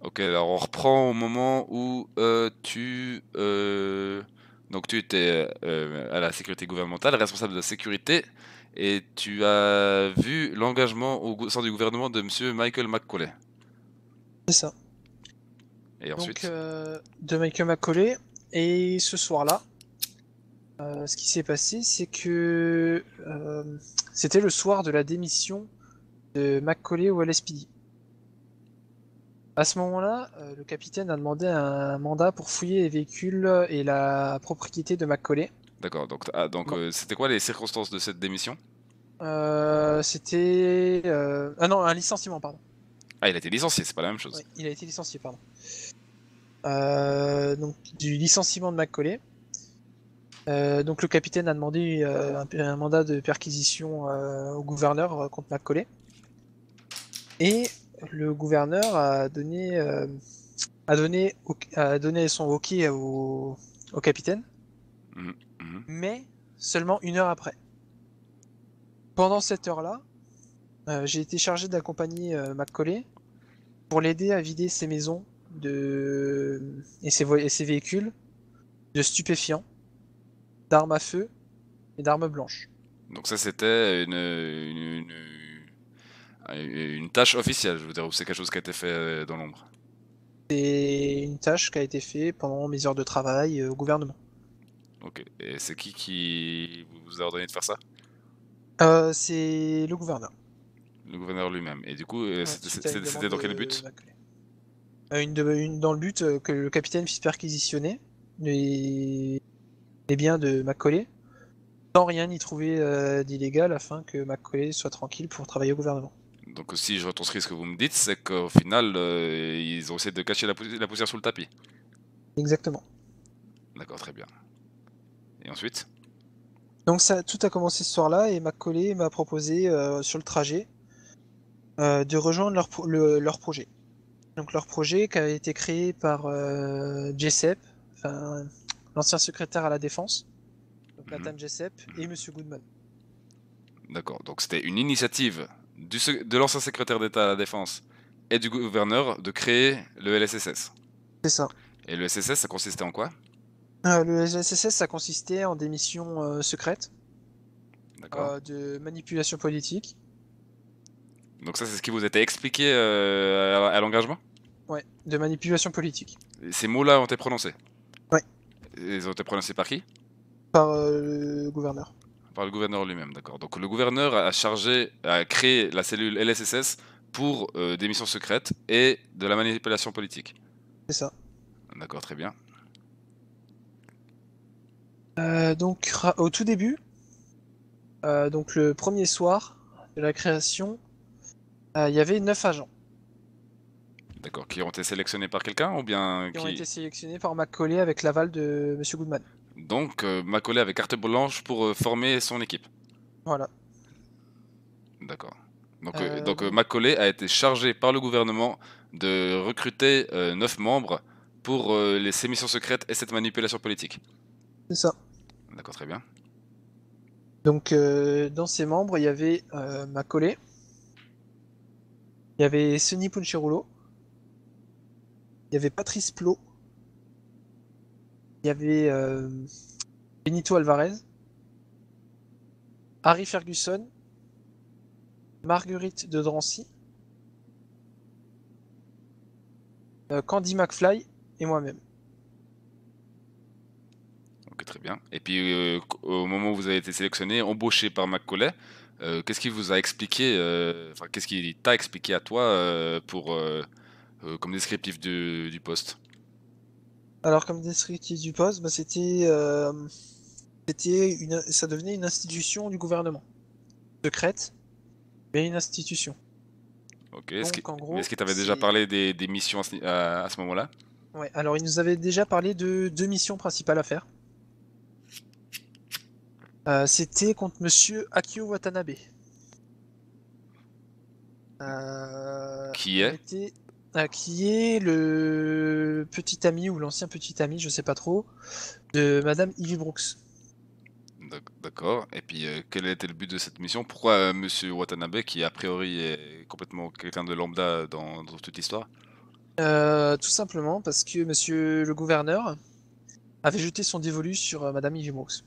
Ok, alors on reprend au moment où donc tu étais à la sécurité gouvernementale, responsable de la sécurité, et tu as vu l'engagement au sein du gouvernement de Monsieur Michael McCauley. C'est ça. Et Donc, ensuite? de Michael Macaulay. Et ce soir-là, ce qui s'est passé, c'est que c'était le soir de la démission de Macaulay au LSPD. À ce moment-là, le capitaine a demandé un mandat pour fouiller les véhicules et la propriété de Macaulay. D'accord, donc Bon. c'était quoi les circonstances de cette démission? C'était... Ah non, un licenciement, pardon. Ah, il a été licencié, c'est pas la même chose. Oui, il a été licencié, pardon. Donc, du licenciement de Macaulay. Donc le capitaine a demandé un mandat de perquisition au gouverneur contre Macaulay. Et le gouverneur a donné son OK au capitaine, Mhm, mhm. mais seulement 1 heure après. Pendant cette heure-là, j'ai été chargé d'accompagner Macaulay pour l'aider à vider ses maisons et ses véhicules de stupéfiants, d'armes à feu et d'armes blanches. Donc ça c'était une tâche officielle, je veux dire, ou c'est quelque chose qui a été fait dans l'ombre. C'est une tâche qui a été faite pendant mes heures de travail au gouvernement. Ok, et c'est qui vous a ordonné de faire ça? C'est le gouverneur. Le gouverneur lui-même. Et du coup, Ouais, suite à une demande c'était dans quel de but? Macaulay. Dans le but que le capitaine puisse perquisitionner les, les biens de Macaulay, sans rien y trouver d'illégal afin que Macaulay soit tranquille pour travailler au gouvernement. Donc si je retranscris ce que vous me dites, c'est qu'au final, ils ont essayé de cacher la poussière sous le tapis. Exactement. D'accord, très bien. Et ensuite? Donc ça, tout a commencé ce soir-là et Macaulay m'a proposé sur le trajet de rejoindre leur projet. Donc leur projet qui avait été créé par Jessup, enfin, l'ancien secrétaire à la défense, donc Mhm, Nathan Jessup et mhm. Monsieur Goodman. D'accord, donc c'était une initiative de l'ancien secrétaire d'État à la Défense et du gouverneur de créer le LSSS. C'est ça. Et le SSS, ça consistait en quoi? Le SSS, ça consistait en des missions secrètes D'accord. de manipulation politique, Donc ça, c'est ce qui vous était expliqué à l'engagement? ouais, de manipulation politique, Et ces mots-là ont été prononcés. ouais, Ils ont été prononcés par qui? par le gouverneur. Par le gouverneur lui-même, d'accord. Donc le gouverneur a créé la cellule LSSS pour des missions secrètes et de la manipulation politique. C'est ça. D'accord, très bien. Donc au tout début, donc le premier soir de la création, il y avait 9 agents D'accord, qui ont été sélectionnés par quelqu'un ou bien qui ont été qui... sélectionnés par Macaulay avec l'aval de Monsieur Goodman. Donc Macaulay avait carte blanche pour former son équipe. Voilà. D'accord. Donc Donc Macaulay a été chargé par le gouvernement de recruter 9 membres pour ces missions secrètes et cette manipulation politique. c'est ça. D'accord, très bien. Donc dans ces membres, il y avait Macaulay, il y avait Sonny Poncherulo, il y avait Patrice Plot, il y avait Benito Alvarez, Harry Ferguson, Marguerite de Drancy, Candy McFly et moi-même. Ok, très bien. Et puis, au moment où vous avez été sélectionné, embauché par Macaulay, qu'est-ce qu'il vous a expliqué, enfin, qu'est-ce qu'il t'a expliqué à toi comme descriptif du poste? Alors comme descriptif du poste, bah, ça devenait une institution du gouvernement, secrète, mais une institution. Ok, Donc en mais est-ce gros, qu'il t'avait déjà c'est parlé des missions à ce moment-là? ouais. Alors il nous avait déjà parlé de 2 missions principales à faire. C'était contre Monsieur Akio Watanabe. Qui On est? était qui est le petit ami ou l'ancien petit ami, je sais pas trop, de Madame Ivy Brooks. D'accord. Et puis, quel était le but de cette mission? Pourquoi Monsieur Watanabe, qui a priori est complètement quelqu'un de lambda dans toute l'histoire? Tout simplement parce que monsieur le gouverneur avait jeté son dévolu sur madame Ivy Brooks.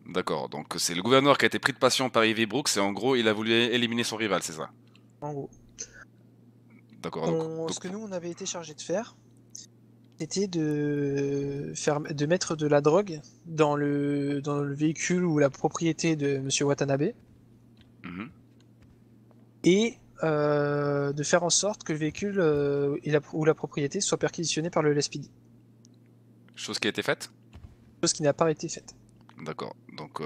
D'accord, donc c'est le gouverneur qui a été pris de passion par Ivy Brooks et en gros il a voulu éliminer son rival, c'est ça? En gros. D'accord, Ce que nous, on avait été chargé de faire, c'était de mettre de la drogue dans le véhicule ou la propriété de monsieur Watanabe Mhm. et de faire en sorte que le véhicule ou la propriété soit perquisitionnée par le LSPD. Chose qui a été faite? Chose qui n'a pas été faite. D'accord, donc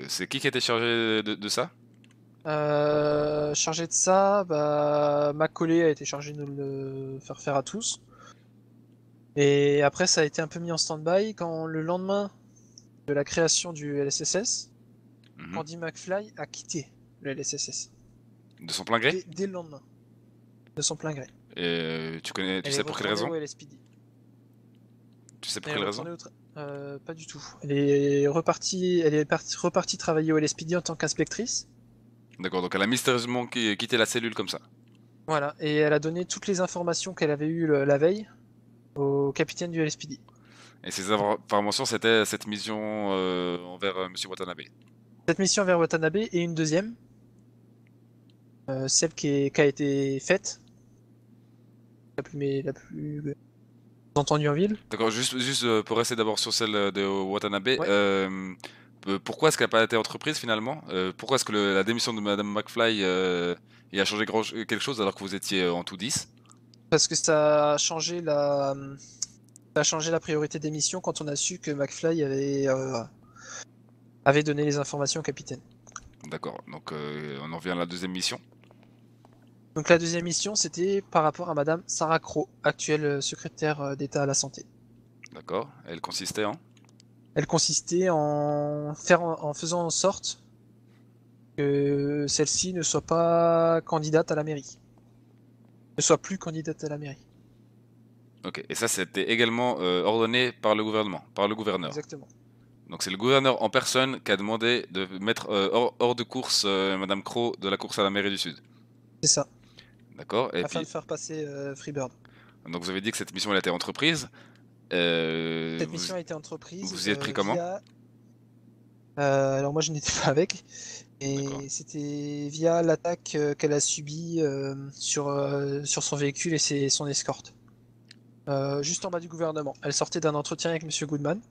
c'est qui était chargé de ça? Chargé de ça, bah, Macaulay a été chargé de le faire faire à tous. Et après, ça a été un peu mis en stand-by quand le lendemain de la création du LSSS, Mhm. Candy McFly a quitté le LSSS. De son plein gré? Dès le lendemain, de son plein gré. Et tu Elle est sais pour quelle retournée raison? au LSPD. Tu sais pour Elle est quelle raison? retournée pas du tout. Elle est repartie travailler au LSPD en tant qu'inspectrice. D'accord, donc elle a mystérieusement quitté la cellule comme ça. Voilà, et elle a donné toutes les informations qu'elle avait eues la veille au capitaine du LSPD. Et ces informations, c'était cette mission envers Monsieur Watanabe. Cette mission vers Watanabe et une deuxième, celle qui a été faite, la plus entendue en ville. D'accord, juste pour rester d'abord sur celle de Watanabe, Ouais. pourquoi est-ce qu'elle n'a pas été entreprise finalement? Pourquoi est-ce que la démission de Madame McFly y a changé quelque chose alors que vous étiez en tout 10? Parce que ça a changé la priorité des missions quand on a su que McFly avait donné les informations au capitaine. D'accord, donc on en vient à la deuxième mission. Donc la deuxième mission, c'était par rapport à Madame Sarah Crowe, actuelle secrétaire d'État à la santé. D'accord, elle consistait en? Elle consistait en faisant en sorte que celle-ci ne soit pas candidate à la mairie. Ne soit plus candidate à la mairie. Ok, et ça c'était également ordonné par le gouvernement, par le gouverneur. Exactement. Donc c'est le gouverneur en personne qui a demandé de mettre hors de course Madame Crowe de la course à la mairie du Sud. C'est ça. D'accord, et Afin de puis faire passer Freebird. donc vous avez dit que cette mission elle a été entreprise. Cette Vous mission a été entreprise vous y êtes pris comment? via. Alors moi je n'étais pas avec, D'accord. et c'était via l'attaque qu'elle a subie sur son véhicule et son escorte. Juste en bas du gouvernement. Elle sortait d'un entretien avec Monsieur Goodman.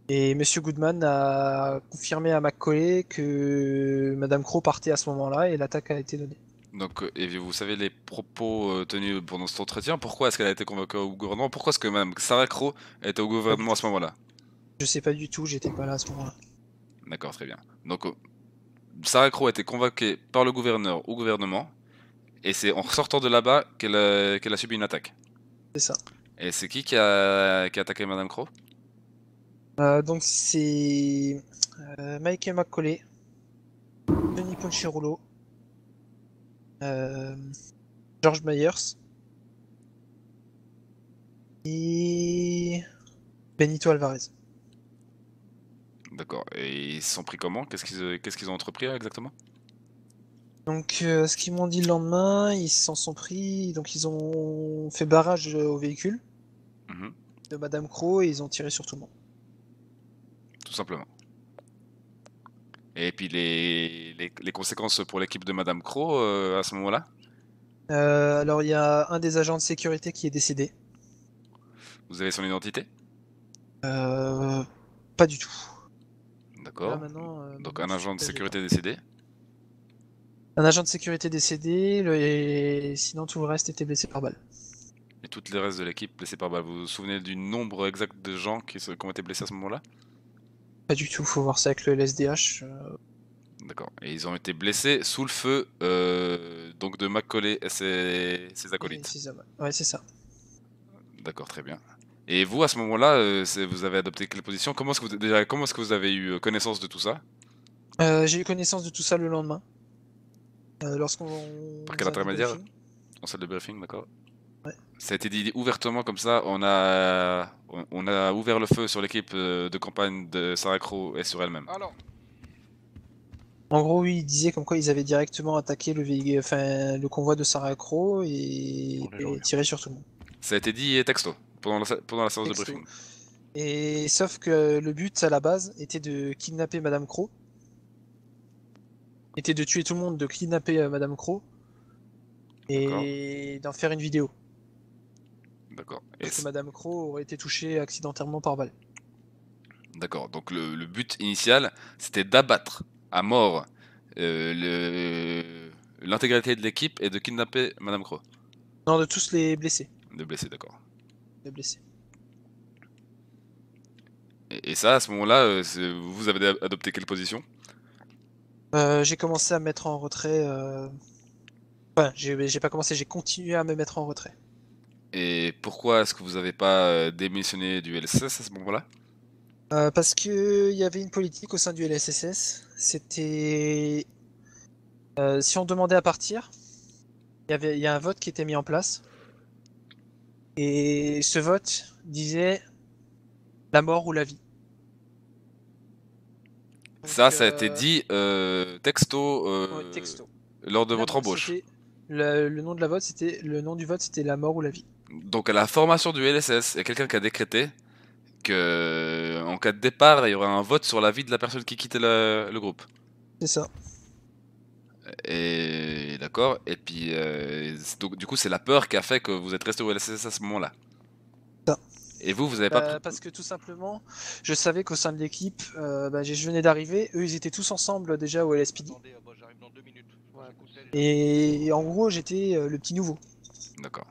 Et Monsieur Goodman a confirmé à McCauley que Madame Crowe partait à ce moment-là et l'attaque a été donnée. Donc, et vous savez les propos tenus pendant cet entretien, pourquoi est-ce qu'elle a été convoquée au gouvernement? Pourquoi est-ce que Madame Sarah Crowe était au Pas du gouvernement à tout. ce moment-là? Je sais pas du tout, j'étais pas là à ce moment-là. D'accord, très bien. Donc, Sarah Crowe a été convoquée par le gouverneur au gouvernement, et c'est en sortant de là-bas qu'elle a subi une attaque. C'est ça. Et c'est qui a attaqué Madame Crowe? Donc c'est Michael McCauley, Tony Poncherulo, euh, George Myers et Benito Alvarez. D'accord. Et ils se sont pris comment? Qu'est-ce qu'ils ont entrepris là, exactement? Donc ce qu'ils m'ont dit le lendemain, ils s'en sont pris, donc ils ont fait barrage au véhicule Mhm, de Madame Crowe et ils ont tiré sur tout le monde. tout simplement. Et puis les conséquences pour l'équipe de Madame Crowe à ce moment-là? Alors il y a un des agents de sécurité qui est décédé. Vous avez son identité? Euh, Pas du tout. Là D'accord. Donc maintenant un tout de agent de suite, là, j'ai pas. sécurité décédé. Un agent de sécurité décédé, et sinon tout le reste était blessé par balle. Et toutes les restes de l'équipe blessés par balle. Vous vous souvenez du nombre exact de gens qui ont été blessés à ce moment-là? Pas du tout, faut voir ça avec le LSDH. D'accord. Et ils ont été blessés sous le feu donc de Macaulay et ses Et acolytes. six hommes. Ouais, c'est ça. D'accord, très bien. Et vous, à ce moment-là, vous avez adopté quelle position? Comment est-ce que vous avez eu connaissance de tout ça? J'ai eu connaissance de tout ça le lendemain, lorsqu'on Par quel faisait un intermédiaire? débriefing. En salle de briefing, d'accord. Ouais. Ça a été dit ouvertement comme ça. On a ouvert le feu sur l'équipe de campagne de Sarah Crowe et sur elle-même. Alors, En gros, oui, il disait comme quoi ils avaient directement attaqué le convoi de Sarah Crow et tiré sur tout le monde. Ça a été dit texto pendant la séance de Texto. briefing. Et sauf que le but à la base était de kidnapper Madame Crow. Était de tuer tout le monde, de kidnapper Madame Crow D'accord. et d'en faire une vidéo. D'accord. Sauf que Madame Crow aurait été touchée accidentellement par balle. D'accord. Donc le but initial, c'était d'abattre à mort l'intégralité de l'équipe et de kidnapper Madame Crow. Non, de tous les blessés. De blessés, d'accord. Les blessés. Et ça, à ce moment-là, vous avez adopté quelle position? J'ai commencé à me mettre en retrait. Enfin, j'ai pas commencé, j'ai continué à me mettre en retrait. Et pourquoi est-ce que vous n'avez pas démissionné du LSS à ce moment-là? Parce que il y avait une politique au sein du LSSS. C'était si on demandait à partir, il y a un vote qui était mis en place. Et ce vote disait la mort ou la vie. Donc, Ça a été dit texto ouais, texto. lors de votre embauche. C'était le nom de la vote, c'était le nom du vote, c'était la mort ou la vie. Donc à la formation du LSS, il y a quelqu'un qui a décrété que en cas de départ, il y aura un vote sur la vie de la personne qui quittait le groupe. C'est ça. Et d'accord. Et puis donc du coup, c'est la peur qui a fait que vous êtes resté au LSS à ce moment-là. Ça. Et vous avez pas pris... Parce que tout simplement, je savais qu'au sein de l'équipe, je venais d'arriver, eux ils étaient tous ensemble déjà au LSPD. Et en gros, j'étais le petit nouveau. D'accord.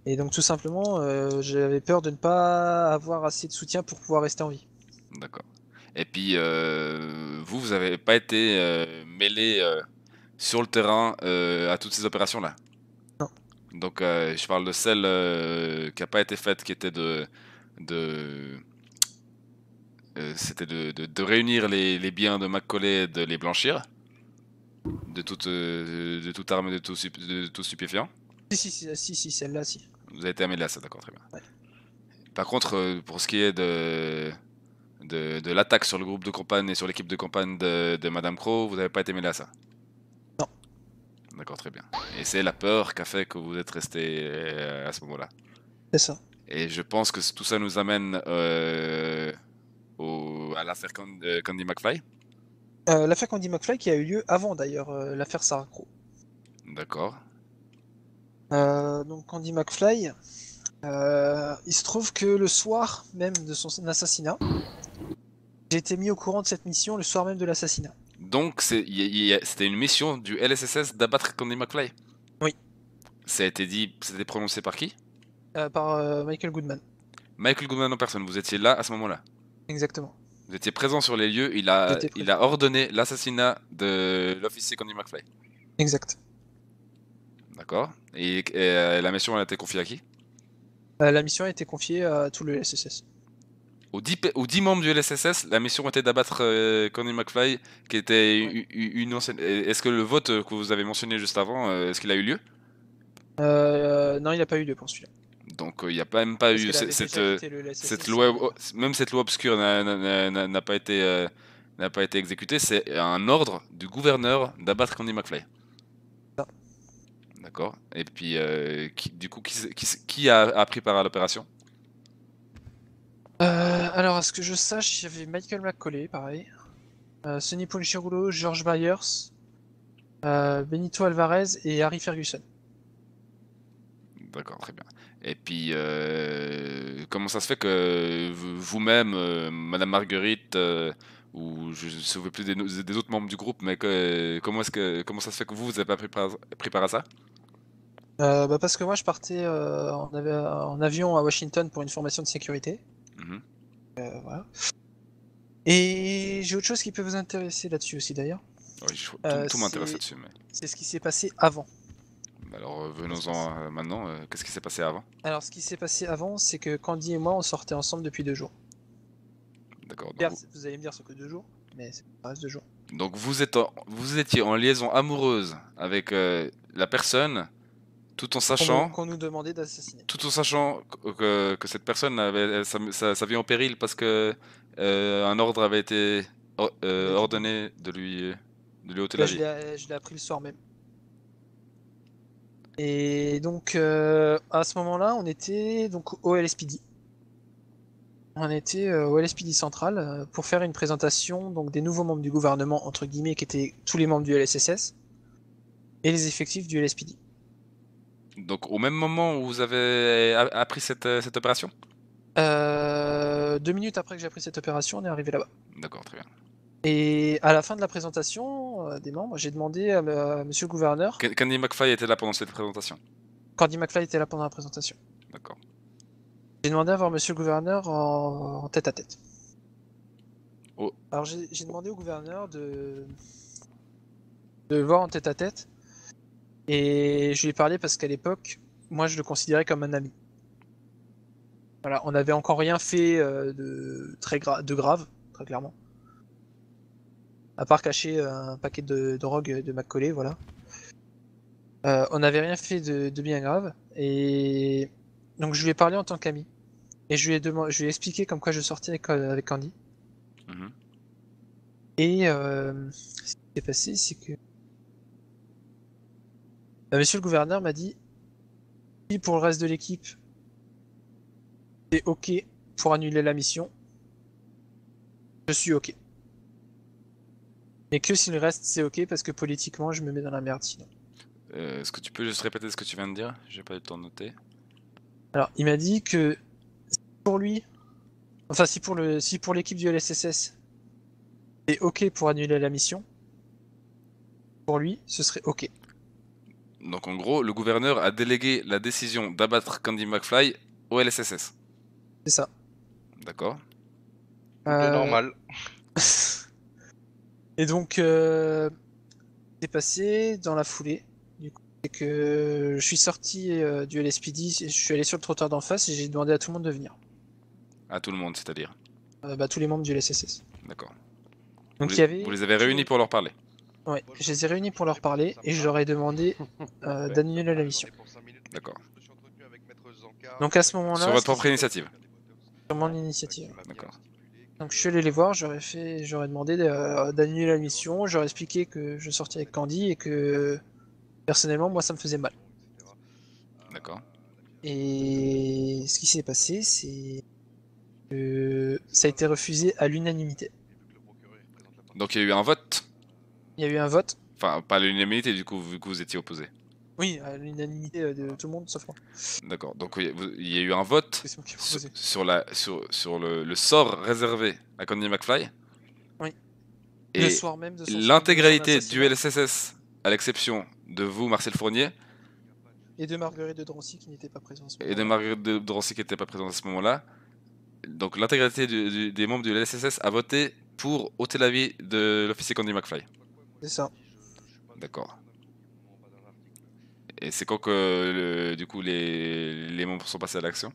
Et donc tout simplement, j'avais peur de ne pas avoir assez de soutien pour pouvoir rester en vie. D'accord. Et puis vous avez pas été mêlé sur le terrain à toutes ces opérations-là. Non. Donc je parle de celle qui a pas été faite, qui était de c'était de réunir les biens de Macaulay et de les blanchir de toute arme et de tout stupéfiant. Si, celle-là, si. Vous avez été mêlé à ça, d'accord, très bien. Ouais. Par contre, pour ce qui est de l'attaque sur le groupe de campagne et sur l'équipe de campagne de Madame Crow, vous n'avez pas été mêlé à ça. Non. D'accord, très bien. Et c'est la peur qui a fait que vous êtes resté à ce moment-là. C'est ça. Et je pense que tout ça nous amène à l'affaire Candy McFly. L'affaire Candy McFly qui a eu lieu avant d'ailleurs l'affaire Sarah Crow. D'accord. Donc Candy McFly, il se trouve que le soir même de son assassinat, j'ai été mis au courant de cette mission le soir même de l'assassinat. Donc c'était une mission du LSSS d'abattre Candy McFly. Oui. Ça a été dit, c'était prononcé par qui? Par Michael Goodman. Michael Goodman en personne, vous étiez là à ce moment-là. Exactement. Vous étiez présent sur les lieux, il J'étais a ordonné l'assassinat de l'officier Candy McFly. Exact. D'accord. Et la mission elle a été confiée à qui? La mission a été confiée à tout le SSS. Aux 10 membres du LSSS, la mission était d'abattre Candy McFly, qui était Ouais. une ancienne... Est-ce que le vote que vous avez mentionné juste avant, est-ce qu'il a eu lieu? Non, il n'a pas eu lieu pour celui-là. Donc il n'y a même pas Parce eu qu'elle avait déjà quitté le SSS. cette loi, même cette loi obscure n'a pas été exécutée. C'est un ordre du gouverneur d'abattre Candy McFly. Ça. D'accord. Et puis du coup, qui a pris part à l'opération? Alors, à ce que je sache, il y avait Michael McCauley, pareil. Sonny Ponchirulo, George Byers, Benito Alvarez et Harry Ferguson. D'accord, très bien. Et puis, comment ça se fait que vous-même, Madame Marguerite, ou je ne me souviens plus des autres membres du groupe, mais comment ça se fait que vous n'avez pas pris part à ça? Parce que moi, je partais en avion à Washington pour une formation de sécurité. Mhm. Voilà. Et j'ai autre chose qui peut vous intéresser là-dessus aussi, d'ailleurs. Oui, tout m'intéresse là-dessus. Mais... C'est ce qui s'est passé avant. Alors, venons-en maintenant. Qu'est-ce qui s'est passé avant? Alors, ce qui s'est passé avant, c'est que Candy et moi, on sortait ensemble depuis 2 jours. D'accord. Vous allez me dire, c'est que 2 jours, mais ça reste 2 jours. Donc vous étiez en liaison amoureuse avec la personne, tout en sachant, Qu'on nous demandait d'assassiner. tout en sachant que cette personne avait sa vie en péril parce que un ordre avait été ordonné de de lui ôter Là, la vie. je l'ai appris le soir même. Et donc, à ce moment-là, on était donc au LSPD. On était au LSPD central pour faire une présentation donc, des nouveaux membres du gouvernement, entre guillemets, qui étaient tous les membres du LSSS, et les effectifs du LSPD. Donc au même moment où vous avez appris cette opération? 2 minutes après que j'ai appris cette opération, on est arrivé là-bas. D'accord, très bien. Et à la fin de la présentation des membres, j'ai demandé à monsieur le gouverneur, Candy McFly était là pendant cette présentation. Candy McFly était là pendant la présentation. D'accord. J'ai demandé à voir monsieur le gouverneur en tête à tête. Oh. Alors j'ai demandé au gouverneur de le voir en tête à tête. Et je lui ai parlé parce qu'à l'époque, moi je le considérais comme un ami. Voilà, on n'avait encore rien fait de grave, très clairement. À part cacher un paquet de drogue de Macaulay, voilà. On n'avait rien fait de bien grave. Et donc je lui ai parlé en tant qu'ami. Et je lui ai expliqué comme quoi je sortais avec Candy. Mhm. Et ce qui s'est passé, c'est que monsieur le gouverneur m'a dit, si pour le reste de l'équipe, c'est ok pour annuler la mission, je suis ok. Mais que si le reste c'est ok parce que politiquement je me mets dans la merde sinon. Est-ce que tu peux juste répéter ce que tu viens de dire? J'ai pas eu le temps de noter. Alors il m'a dit que pour lui, enfin si pour l'équipe du LSSS, c'est ok pour annuler la mission, pour lui ce serait ok. Donc en gros, le gouverneur a délégué la décision d'abattre Candy McFly au LSSS. C'est ça. D'accord. Tout est normal. Et donc c'est passé dans la foulée. Du coup, c'est que je suis sorti du LSPD, je suis allé sur le trottoir d'en face et j'ai demandé à tout le monde de venir. À tout le monde, c'est-à-dire. Tous les membres du LSSS. D'accord. Donc il y avait. Vous les avez réunis pour leur parler. Ouais, je les ai réunis pour leur parler et je leur ai demandé d'annuler la mission. D'accord. Donc à ce moment-là, Sur votre propre initiative. sur mon initiative. D'accord. Donc je suis allé les voir, j'aurais demandé d'annuler la mission, j'aurais expliqué que je sortais avec Candy et que personnellement moi ça me faisait mal. D'accord. Et ce qui s'est passé, c'est que ça a été refusé à l'unanimité. Donc il y a eu un vote. Il y a eu un vote. Enfin, pas à l'unanimité du coup, vu que vous étiez opposé. Oui, à l'unanimité de tout le monde sauf moi. D'accord. Donc il y a eu un vote C'est moi qui ai proposé. sur le sort réservé à Candy McFly. Oui. Et Le soir même de son l'intégralité du assassinat. LSSS, à l'exception de vous, Marcel Fournier, Et de Marguerite de Drancy qui n'était pas présente. et de Marguerite de Drancy qui n'était pas présente à ce moment-là. Donc l'intégralité des membres du LSSS a voté pour ôter la vie de l'officier Candy McFly. C'est ça. D'accord. Et c'est quand que du coup les membres sont passés à l'action?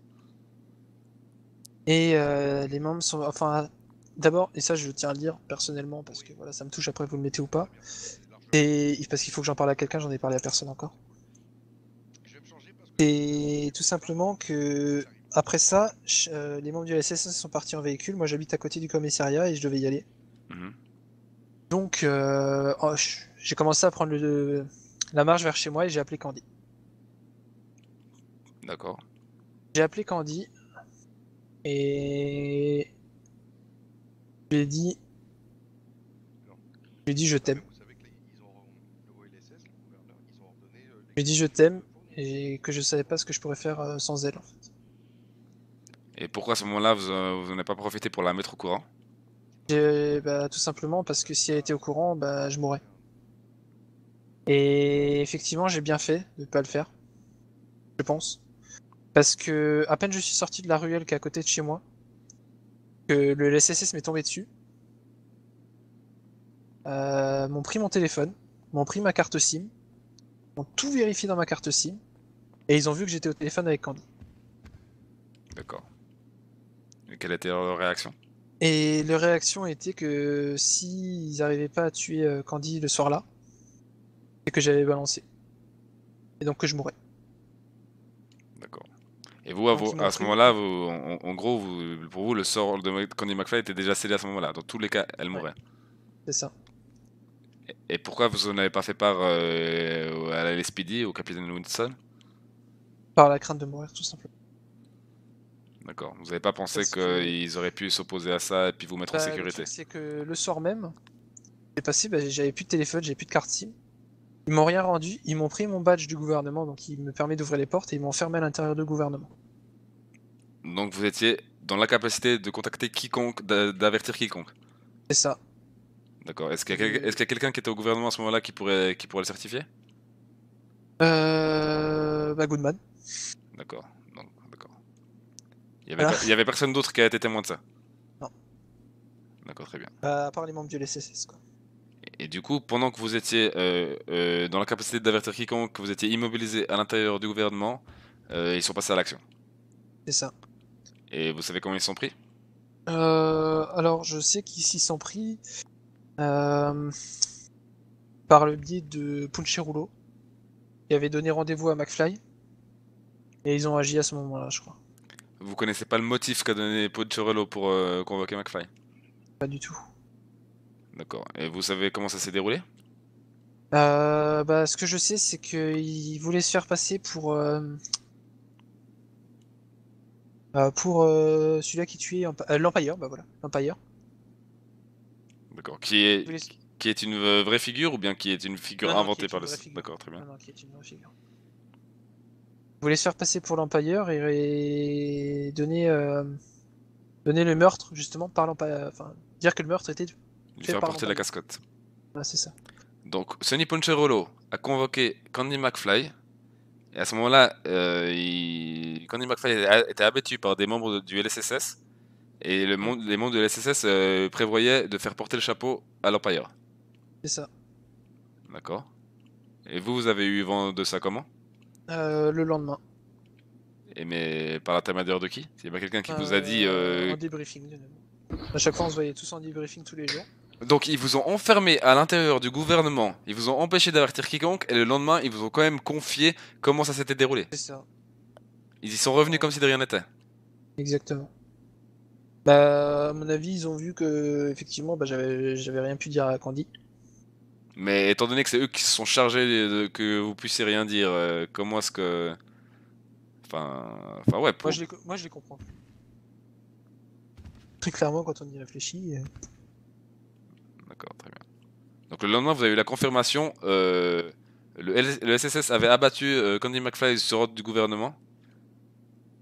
Et les membres sont. Enfin, d'abord, et ça je tiens à le dire personnellement parce que voilà, ça me touche après vous le mettez ou pas. Et parce qu'il faut que j'en parle à quelqu'un, j'en ai parlé à personne encore. Et tout simplement que après ça, les membres du LSS sont partis en véhicule. Moi j'habite à côté du commissariat et je devais y aller. Mhm. Donc j'ai commencé à prendre la marche vers chez moi et j'ai appelé Candy. D'accord. J'ai appelé Candy et je lui ai dit je t'aime. Je lui ai dit je t'aime et que je savais pas ce que je pourrais faire sans elle en fait. Et pourquoi à ce moment-là vous n'en avez pas profité pour la mettre au courant? Tout simplement parce que si elle était au courant, je mourrais. Et effectivement, j'ai bien fait de pas le faire, je pense. Parce que à peine je suis sorti de la ruelle qui est à côté de chez moi, que le LSSS m'est tombé dessus. M'ont pris mon téléphone, m'ont pris ma carte SIM, m'ont tout vérifié dans ma carte SIM, et ils ont vu que j'étais au téléphone avec Candy. D'accord. Et quelle était leur réaction? Et leur réaction était que s'ils n'arrivaient pas à tuer Candy le soir-là, c'est que j'avais balancé. Et donc que je mourrais. D'accord. Et vous, à ce moment-là, en gros, pour vous, le sort de Candy McFly était déjà scellé à ce moment-là. Dans tous les cas, elle mourrait. C'est ça. Et pourquoi vous n'en avez pas fait part à la LSPD, au capitaine Winston? Par la crainte de mourir, tout simplement. D'accord. Vous n'avez pas pensé Parce que qu'ils auraient pu s'opposer à ça et puis vous mettre en le sécurité? truc, c'est que le soir même, c'est passé, j'avais plus de téléphone, j'avais plus de carte SIM. Ils m'ont rien rendu, ils m'ont pris mon badge du gouvernement, donc il me permet d'ouvrir les portes, et ils m'ont enfermé à l'intérieur du gouvernement. Donc vous étiez dans l'incapacité de contacter quiconque, d'avertir quiconque. C'est ça. D'accord. Est-ce qu'il y a quelqu'un qui était au gouvernement à ce moment-là qui pourrait le certifier? Goodman. D'accord. Donc, d'accord. Voilà. Il y avait personne d'autre qui a été témoin de ça? Non. D'accord, très bien. À part les membres du LSSS, quoi. Et du coup, pendant que vous étiez dans l'incapacité d'avertir quiconque, que vous étiez immobilisé à l'intérieur du gouvernement, ils sont passés à l'action. C'est ça. Et vous savez combien ils sont pris? Alors, je sais qu'ils s'y sont pris par le biais de Puncherulo, qui avait donné rendez-vous à McFly, et ils ont agi à ce moment-là, je crois. Vous connaissez pas le motif qu'a donné Pocherello pour convoquer McFly? Pas du tout. D'accord. Et vous savez comment ça s'est déroulé? Ce que je sais, c'est qu'il voulait se faire passer pour celui-là qui tuait l'Empire, bah voilà, l'Empire. D'accord. Il voulait... Qui est une vraie figure ou bien qui est une figure Non, qui inventée est par une le... vraie figure. D'accord, très bien. Non, qui est une vraie figure. Il voulait se faire passer pour l'Empire et donner le meurtre, justement, par l'Empire. Enfin, dire que le meurtre était Lui fait faire par porter la l'Empire. casquette. Ah, c'est ça. Donc, Sonny Poncherolo a convoqué Candy McFly. Et à ce moment-là, Candy McFly était abattu par des membres du LSSS. Et les membres de l'SSS prévoyaient de faire porter le chapeau à l'Empire. C'est ça. D'accord. Et vous avez eu vent de ça comment? Le lendemain. Et mais par l'intermédiaire de qui? Il y a pas quelqu'un qui vous a dit... En débriefing, de nouveau. À chaque fois, on se voyait tous en débriefing tous les jours. Donc ils vous ont enfermé à l'intérieur du gouvernement, ils vous ont empêché d'avertir quiconque, et le lendemain, ils vous ont quand même confié comment ça s'était déroulé. C'est ça. Ils y sont revenus comme si de rien n'était. Exactement. Bah, à mon avis, ils ont vu que, effectivement, j'avais rien pu dire à Candy. Mais étant donné que c'est eux qui se sont chargés que vous puissiez rien dire, comment est-ce que... Enfin ouais, pour... Moi, je les comprends. Très clairement, quand on y réfléchit. D'accord, très bien. Donc le lendemain, vous avez eu la confirmation, le SSS avait abattu Candy McFly sur ordre du gouvernement.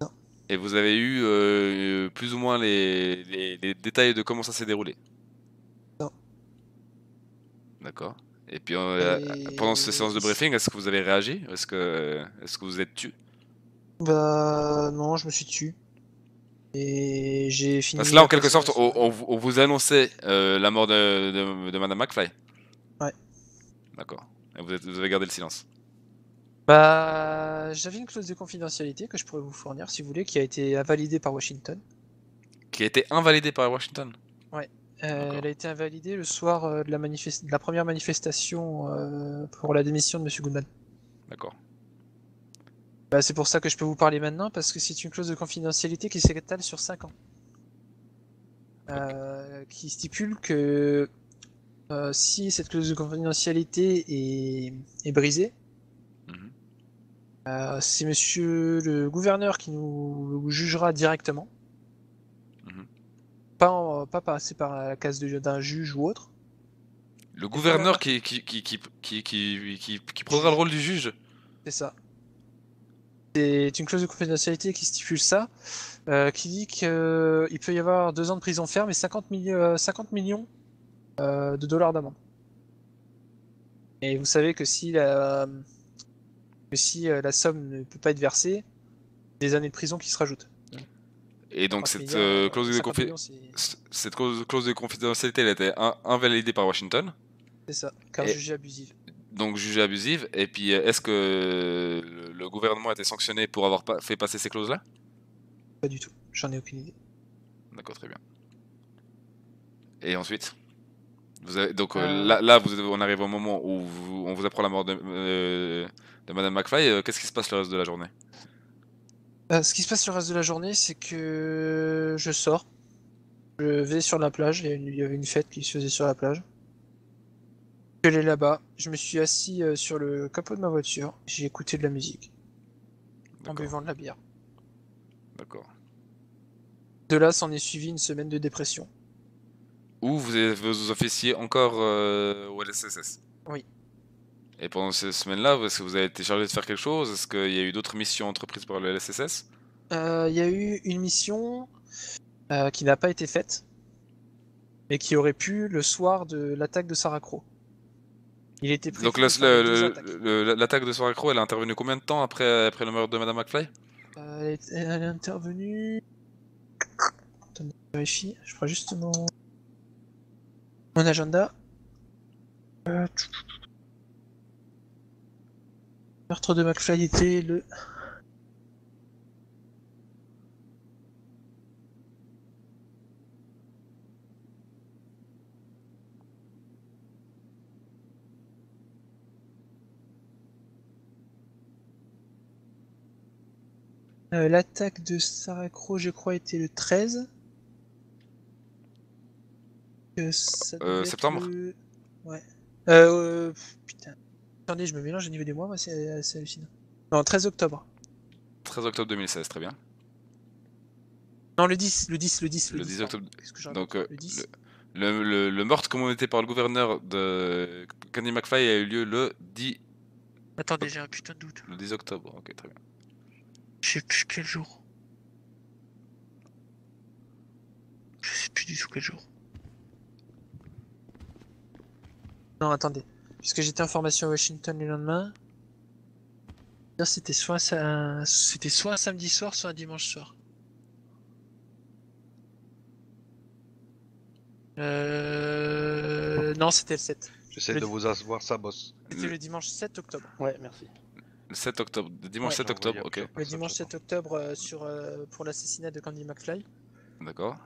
Non. Et vous avez eu plus ou moins les détails de comment ça s'est déroulé. Non. D'accord. Et puis Et... pendant cette séance de briefing, est-ce que vous avez réagi? Est-ce que vous êtes tué? Bah, non, je me suis tué. Et j'ai fini. Parce que là, en quelque sorte, on vous annonçait la mort de Madame McFly. Ouais. D'accord. Et vous avez gardé le silence. Bah, j'avais une clause de confidentialité que je pourrais vous fournir si vous voulez, qui a été invalidée par Washington. Qui a été invalidé par Washington? Ouais. Elle a été invalidée le soir de la première manifestation pour la démission de Monsieur Goodman. D'accord. Bah, c'est pour ça que je peux vous parler maintenant, parce que c'est une clause de confidentialité qui s'étale sur 5 ans. Qui stipule que si cette clause de confidentialité est brisée, Mhm. c'est monsieur le gouverneur qui nous jugera directement. Mhm. Pas passer par la case d'un juge ou autre. Le gouverneur qui prendra le rôle du juge? C'est ça. C'est une clause de confidentialité qui stipule ça, qui dit qu'il peut y avoir 2 ans de prison ferme et 50 millions de dollars d'amende. Et vous savez que si la somme ne peut pas être versée, des années de prison qui se rajoutent. Et donc 50 cette milliards, clause de 50 millions, clause de confidentialité, elle a été invalidée par Washington. c'est ça, car jugée abusive. Donc jugée abusive. Et puis est-ce que le gouvernement a été sanctionné pour avoir fait passer ces clauses-là? Pas du tout, j'en ai aucune idée. D'accord, très bien. Et ensuite donc là, on arrive au moment où on vous apprend la mort de Madame McFly. Qu'est-ce qui se passe le reste de la journée? Ce qui se passe le reste de la journée, c'est que je sors, je vais sur la plage, il y avait une fête qui se faisait sur la plage. Je suis allé là-bas, je me suis assis sur le capot de ma voiture, j'ai écouté de la musique, en D'accord, buvant de la bière. d'accord. De là, s'en est suivi une semaine de dépression. Ou vous officiez encore au LSSS? Oui. Et pendant ces semaines-là, est-ce que vous avez été chargé de faire quelque chose? Est-ce qu'il y a eu d'autres missions entreprises par le LSSS? Il y a eu une mission qui n'a pas été faite, mais qui aurait pu le soir de l'attaque de Saracro. Il était Donc prévu de faire les deux attaques. l'attaque de Soracro, elle est intervenue combien de temps après le meurtre de Madame McFly? Elle est intervenue. Attendez, je vérifie. Je prends juste mon agenda. Euh, Meurtre de McFly était le. L'attaque de Saracro, je crois, était le 13. Ça devait être Septembre? le. Ouais. Putain. Attendez, je me mélange au niveau des mois, moi, c'est hallucinant. Non, 13 octobre. 13 octobre 2016, très bien. Non, le 10, le 10, le 10, le Le 10, 10 pardon. octobre. Qu'est-ce que je Donc, raconte Le 10. le meurtre commandité par le gouverneur de Candy McFly a eu lieu Attendez, j'ai un putain de doute. le 10 octobre. Ok, très bien. Je sais plus quel jour. Je sais plus du tout quel jour. Non, attendez. Puisque j'étais en formation à Washington le lendemain. C'était soit un samedi soir, soit un dimanche soir. Non, c'était le 7. J'essaie Le- de vous avoir ça, boss. C'était le dimanche 7 octobre. Ouais, merci. Le 7 octobre, le dimanche Ouais. 7 octobre, ok. Le dimanche 7 octobre pour l'assassinat de Candy McFly. D'accord.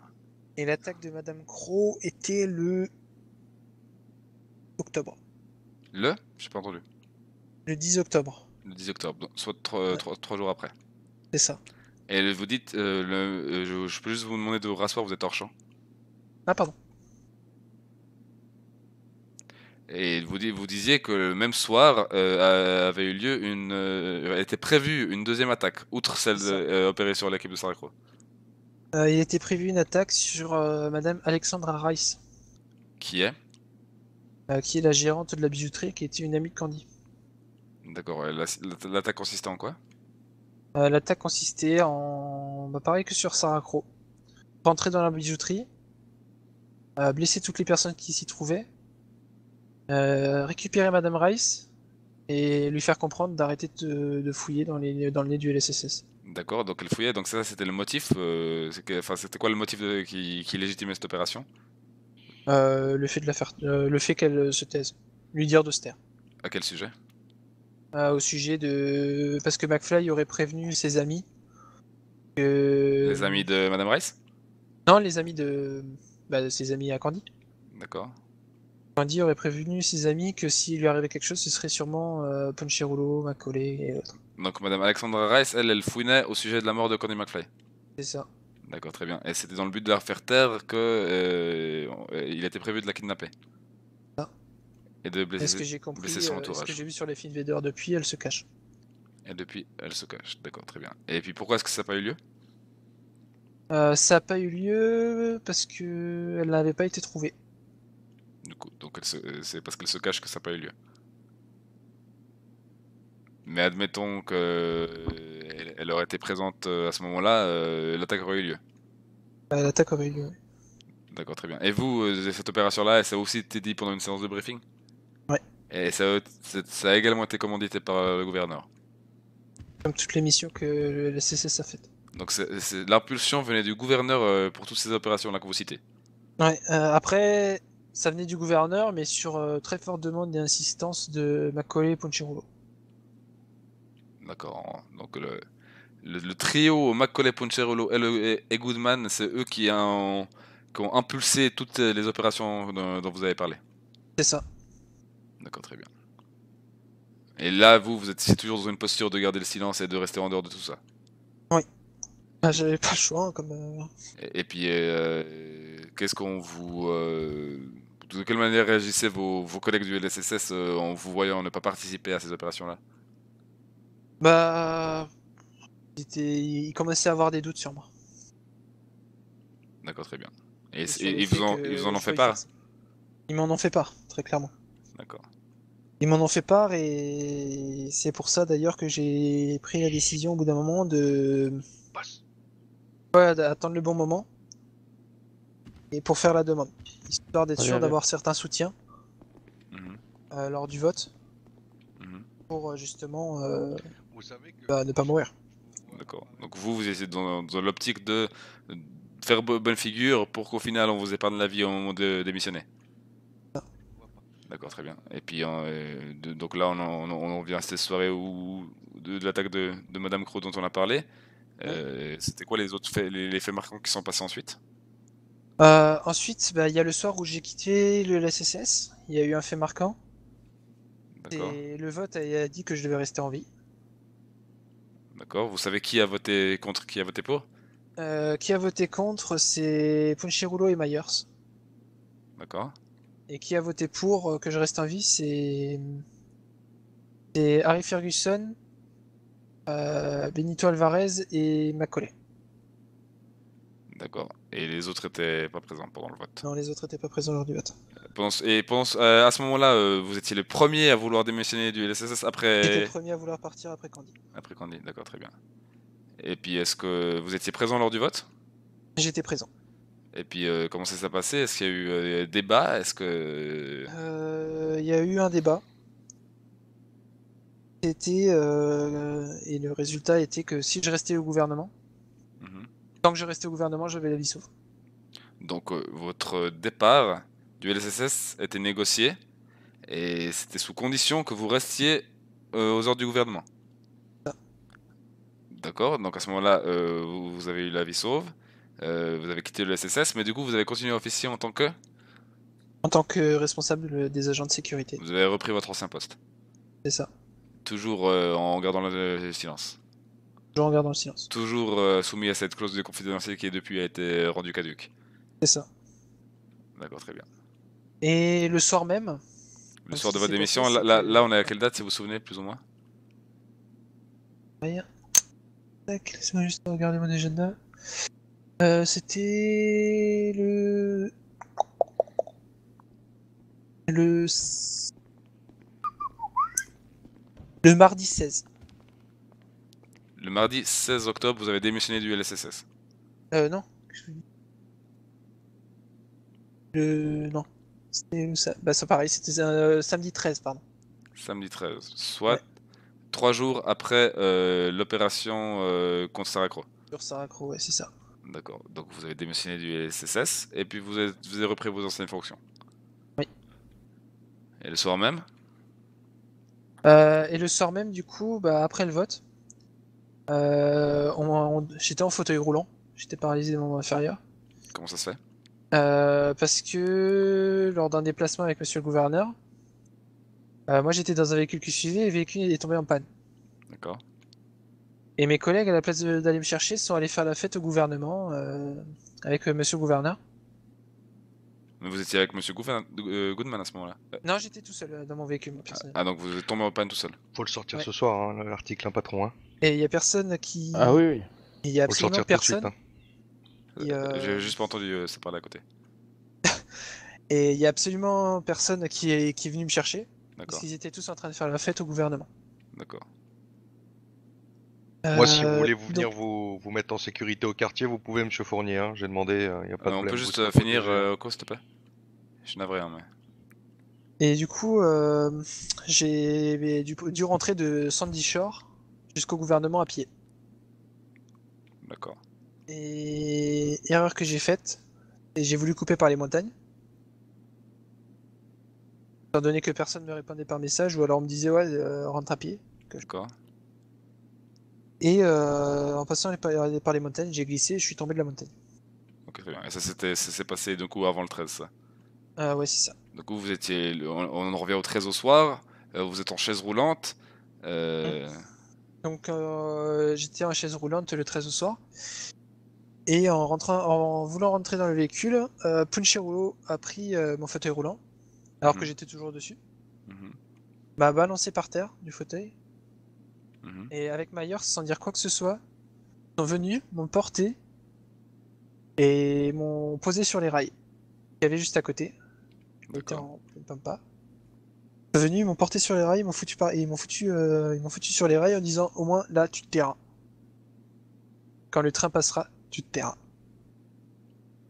Et l'attaque de Madame Crow était le octobre. J'ai pas entendu. Le 10 octobre, Le 10 octobre, donc soit Ouais. 3 jours après. c'est ça. Et vous dites, je peux juste vous demander de vous rasseoir, vous êtes hors champ. Ah, pardon. Et vous disiez que le même soir avait eu lieu était prévue une deuxième attaque, outre celle C'est ça. opérée sur l'équipe de Saracro. Il était prévu une attaque sur Madame Alexandra Rice, Qui est? qui est la gérante de la bijouterie, qui était une amie de Candy. D'accord, ouais, l'attaque consistait en quoi? L'attaque consistait en, pareil que sur Sarah Crow, rentrer dans la bijouterie, blesser toutes les personnes qui s'y trouvaient, récupérer Madame Rice et lui faire comprendre d'arrêter de fouiller dans le nez du LSSS. D'accord, donc elle fouillait, donc ça c'était le motif, c'était quoi le motif qui légitimait cette opération? Le fait de la faire, le fait qu'elle se taise, lui dire de se taire. À quel sujet? Au sujet de, parce que McFly aurait prévenu ses amis que. Les amis de Madame Rice? Non, les amis de ses amis à Candy. D'accord. Candy aurait prévenu ses amis que s'il lui arrivait quelque chose, ce serait sûrement Poncherulo, Macaulay et autres. Donc Madame Alexandra Rice, elle fouinait au sujet de la mort de Connie McFly. C'est ça. D'accord, très bien. Et c'était dans le but de la faire taire que il était prévu de la kidnapper. Ah. Et de Et ce que j'ai compris, blesser son ce que entourage. j'ai vu sur les films Vader depuis, elle se cache. Et depuis, elle se cache. D'accord, très bien. Et puis pourquoi est-ce que ça n'a pas eu lieu? Ça n'a pas eu lieu parce que elle n'avait pas été trouvée. Du coup, donc c'est parce qu'elle se cache que ça n'a pas eu lieu. Mais admettons elle aurait été présente à ce moment-là, l'attaque aurait eu lieu. L'attaque aurait eu lieu. D'accord, très bien. Et vous, cette opération-là, ça a aussi été dit pendant une séance de briefing? Ouais. Et ça a également été commandité par le gouverneur. Comme toutes les missions que le SSS a faites. Donc l'impulsion venait du gouverneur pour toutes ces opérations-là que vous citez. Ouais, après, ça venait du gouverneur, mais sur très forte demande et insistance de Macaulay et Poncherulo. D'accord. Donc le trio Macaulay, Poncherulo et Goodman, c'est eux qui ont impulsé toutes les opérations dont vous avez parlé. C'est ça. D'accord, très bien. Et là, vous êtes toujours dans une posture de garder le silence et de rester en dehors de tout ça. J'avais pas le choix, hein, comme. Et puis, qu'est-ce qu'on vous... de quelle manière réagissaient vos collègues du LSSS en vous voyant ne pas participer à ces opérations-là? Bah, ils commençaient à avoir des doutes sur moi. D'accord, très bien. Et, Et c- sur le et fait ils vous en que ont je fait sois y faire part? ça. Ils m'en ont fait part, très clairement. D'accord. Ils m'en ont fait part et c'est pour ça d'ailleurs que j'ai pris la décision au bout d'un moment de Passe. ouais, d'attendre le bon moment et pour faire la demande, histoire d'être Très sûr bien, bien. d'avoir certains soutiens Mhm, lors du vote mhm. pour justement Vous savez que ne pas mourir. D'accord. Donc vous étiez dans l'optique de faire bonne figure pour qu'au final on vous épargne la vie au moment de démissionner. D'accord, très bien. Et puis donc là on vient à cette soirée de l'attaque de Madame Crow dont on a parlé. C'était quoi les autres faits, les faits marquants qui sont passés ensuite? Ensuite, bah, il y a le soir où j'ai quitté le LSSS. Il y a eu un fait marquant. D'accord. Et le vote a dit que je devais rester en vie. D'accord. Vous savez qui a voté contre, qui a voté pour? Qui a voté contre, c'est Ponchirulo et Myers. D'accord. Et qui a voté pour que je reste en vie, c'est Harry Ferguson, Benito Alvarez et Macaulay. D'accord. Et les autres étaient pas présents pendant le vote. Non, les autres n'étaient pas présents lors du vote. À ce moment-là, vous étiez le premier à vouloir démissionner du LSSS J'étais le après, premier à vouloir partir après Candy. après Candy. D'accord, très bien. Et puis, est-ce que vous étiez présent lors du vote? J'étais présent. Et puis, comment ça s'est passé? Est-ce qu'il y a eu débat? Est-ce que... Il y a eu un débat. Et le résultat était que si je restais au gouvernement, Mhm. tant que je restais au gouvernement, j'avais la vie sauve. Donc, votre départ du LSSS était négocié et c'était sous condition que vous restiez aux ordres du gouvernement. D'accord, donc à ce moment-là, vous avez eu la vie sauve, vous avez quitté le SSS, mais du coup, vous avez continué officier en tant que... En tant que responsable des agents de sécurité, Vous avez repris votre ancien poste, c'est ça. toujours en gardant le silence, Je regarde dans le silence. toujours soumis à cette clause de confidentialité qui depuis a été rendue caduque. C'est ça. D'accord, très bien. Et le soir même, Le donc, soir ce de qui votre s'est démission, passé, là, c'est que... là, on est à quelle date, si vous vous souvenez, plus ou moins? Tac, laisse-moi juste regarder mon agenda. C'était le le mardi 16. Le mardi 16 octobre, vous avez démissionné du LSSS. Non. Non. C'était ça. Bah, ça pareil, c'était samedi 13, pardon. Samedi 13, Ouais. soit 3 jours après l'opération contre Saracro. Sur Saracro, ouais, c'est ça. D'accord, donc vous avez démissionné du LSSS et puis vous avez repris vos anciennes fonctions. Oui. Et le soir même? Et le soir même, du coup, bah, après le vote, j'étais en fauteuil roulant. J'étais paralysé des membres inférieurs. Comment ça se fait? Parce que lors d'un déplacement avec monsieur le gouverneur, moi j'étais dans un véhicule qui suivait et le véhicule est tombé en panne. D'accord. Et mes collègues, à la place d'aller me chercher, sont allés faire la fête au gouvernement avec monsieur le gouverneur. Mais vous étiez avec Monsieur Goodman à ce moment-là. Non, j'étais tout seul dans mon véhicule, moi, personnellement. Ah, donc vous êtes tombé en panne tout seul. faut le sortir Ouais. ce soir, hein, l'article, un patron. Hein. Et il y a personne qui. Ah oui, oui. Il y a Faut le absolument sortir tout de suite. personne. Hein. J'ai juste pas entendu ça parler à côté. Et il y a absolument personne qui est venu me chercher. Parce D'accord, qu'ils étaient tous en train de faire la fête au gouvernement. d'accord. Moi, si vous voulez donc, venir vous mettre en sécurité au quartier, vous pouvez, monsieur Fournier. Hein. J'ai demandé, il n'y a pas de On problème. peut vous juste serez finir protégé, hein. Oko, s'il te plaît? Je suis navré, hein, mais... Et du coup, j'ai dû rentrer de Sandy Shore jusqu'au gouvernement à pied. D'accord. Et erreur que j'ai faite, et j'ai voulu couper par les montagnes. Étant donné que personne ne me répondait par message, ou alors on me disait ouais, rentre à pied. D'accord. Et en passant par les montagnes, j'ai glissé et je suis tombé de la montagne. Ok, très bien. Et ça s'est passé du coup avant le 13, ça. Ouais, c'est ça. Du coup, vous étiez... On en revient au 13 au soir. Vous êtes en chaise roulante. Donc j'étais en chaise roulante le 13 au soir. Et en voulant rentrer dans le véhicule, Puncherulo a pris mon fauteuil roulant, alors que Mhm. j'étais toujours dessus. Mhm. M'a balancé par terre du fauteuil. Mhm. Et avec Myers, sans dire quoi que ce soit, ils sont venus, m'ont porté et m'ont posé sur les rails qui avaient juste à côté. Ils étaient D'accord. en pampa. Ils sont venus, ils m'ont porté sur les rails, ils m'ont foutu sur les rails en disant au moins là tu te tairas. Quand le train passera, tu te tairas.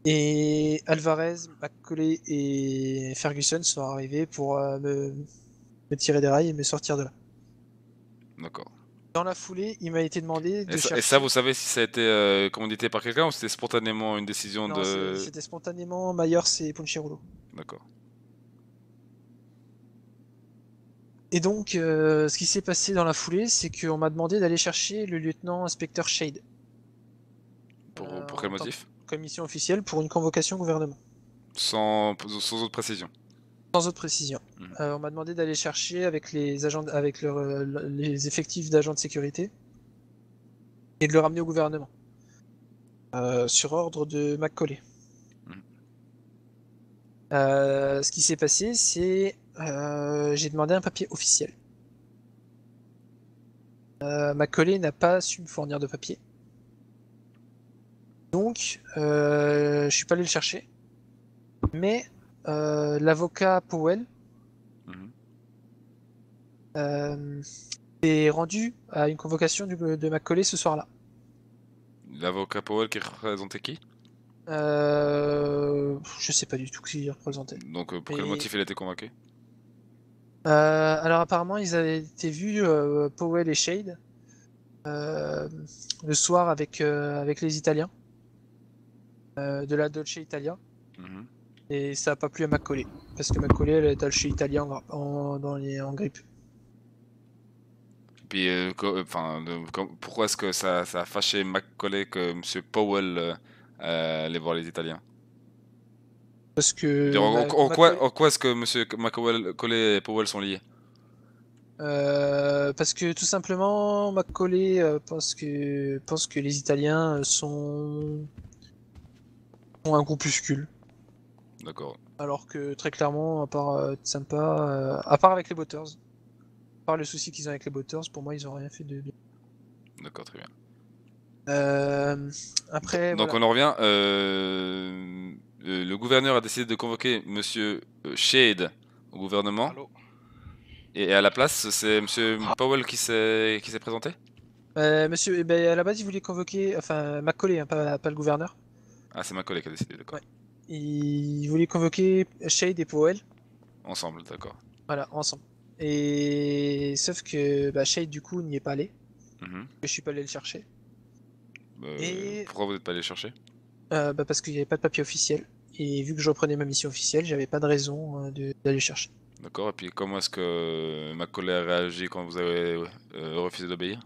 Et Alvarez, McCauley et Ferguson sont arrivés pour me tirer des rails et me sortir de là. D'accord. Dans la foulée, il m'a été demandé de Et ça, vous chercher. savez si ça a été commandité par quelqu'un ou c'était spontanément une décision Non, de... c'était spontanément Myers et Poncherulo. D'accord. Et donc, ce qui s'est passé dans la foulée, c'est qu'on m'a demandé d'aller chercher le lieutenant-inspecteur Shade Pour quel en tant motif? que mission officielle pour une convocation au gouvernement. Sans autre précision. Sans autre précision. Mhm. On m'a demandé d'aller chercher avec les agents, avec les effectifs d'agents de sécurité et de le ramener au gouvernement sur ordre de McCauley. Mhm. Ce qui s'est passé, c'est j'ai demandé un papier officiel. McCauley n'a pas su me fournir de papier. Donc, je suis pas allé le chercher. Mais l'avocat Powell Mhm. est rendu à une convocation de McCauley ce soir-là. L'avocat Powell qui représentait qui? Je sais pas du tout qui il représentait. Donc pour quel Mais motif il a été convaincu? alors apparemment, ils avaient été vus, Powell et Shade, euh, le soir avec les Italiens de la Dolce Italia. Mhm. Et ça a pas plu à Macaulay. Parce que Macaulay, elle est Dolce Italia en grippe. Puis pourquoi est-ce que ça a fâché Macaulay que Monsieur Powell allait voir les Italiens? Parce Je veux dire, que Macaulay, en quoi est-ce que Monsieur Macaulay et Powell sont liés? parce que tout simplement, Macaulay pense que les Italiens sont un groupuscule. D'accord, Alors que très clairement, à part être sympa, à part avec les Butters, à part le souci qu'ils ont avec les Butters, pour moi, ils ont rien fait de bien. d'accord, très bien. Euh, Après, Donc voilà. on en revient. Le gouverneur a décidé de convoquer Monsieur Shade au gouvernement. Allô? Et à la place, c'est Monsieur Powell qui s'est présenté? Monsieur, eh ben, à la base, il voulait convoquer, enfin, Macaulay, hein, pas le gouverneur. Ah, c'est Macaulay qui a décidé, d'accord. Ouais. Il voulait convoquer Shade et Powell, Ensemble, d'accord. voilà, ensemble. Et sauf que bah, Shade, du coup, n'y est pas allé. Mhm. Je suis pas allé le chercher. Et Pourquoi vous n'êtes pas allé chercher? bah, parce qu'il n'y avait pas de papier officiel. Et vu que je reprenais ma mission officielle, j'avais pas de raison d'aller chercher. D'accord, et puis comment est-ce que Macaulay a réagi quand vous avez refusé d'obéir?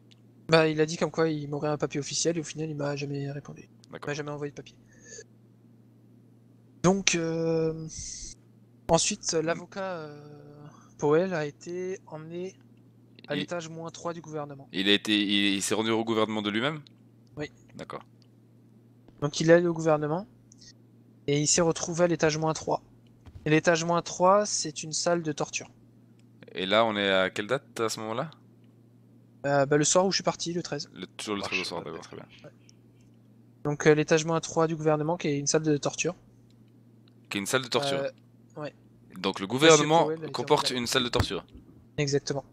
Bah, il a dit comme quoi il m'aurait un papier officiel et au final, il m'a jamais répondu. Il m'a D'accord. jamais envoyé de papier. Donc, ensuite, l'avocat Powell a été emmené à Il, l'étage -3 du gouvernement. il s'est rendu au gouvernement de lui-même? Oui. D'accord. Donc, il est allé au gouvernement et il s'est retrouvé à l'étage -3. Et l'étage -3, c'est une salle de torture. Et là, on est à quelle date à ce moment-là? Bah, le soir où je suis parti, le 13. Toujours le 13 au Vache, soir, la d'accord, bête. très bien. Donc, l'étage -3 du gouvernement, qui est une salle de torture. Qui est une salle de torture. Ouais. Donc le Monsieur gouvernement Powell a été emmené comporte là-bas. une salle de torture. Exactement.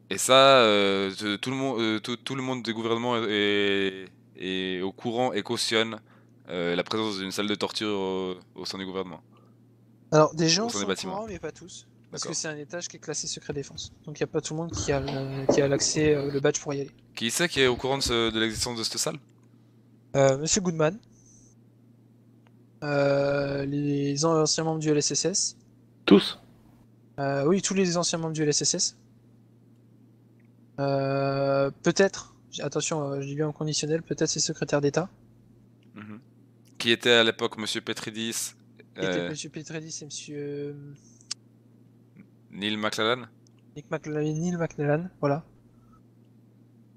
Et ça, tout le monde du gouvernement est au courant et cautionne la présence d'une salle de torture au sein du gouvernement, Alors, des au gens sein des sont au bâtiments. courant, mais pas tous. Parce que D'accord. c'est un étage qui est classé secret défense. Donc, il n'y a pas tout le monde qui a l'accès, le badge pour y aller. Qui c'est qui est au courant de l'existence de cette salle? Monsieur Goodman, les anciens membres du LSSS. Tous? Oui, tous les anciens membres du LSSS. Peut-être, attention, je dis bien en conditionnel, peut-être ses secrétaires d'État. Mhm. Qui était à l'époque Monsieur Petridis, Qui était Monsieur Petredis et Monsieur Neil McLellan? Neil McNellan, voilà.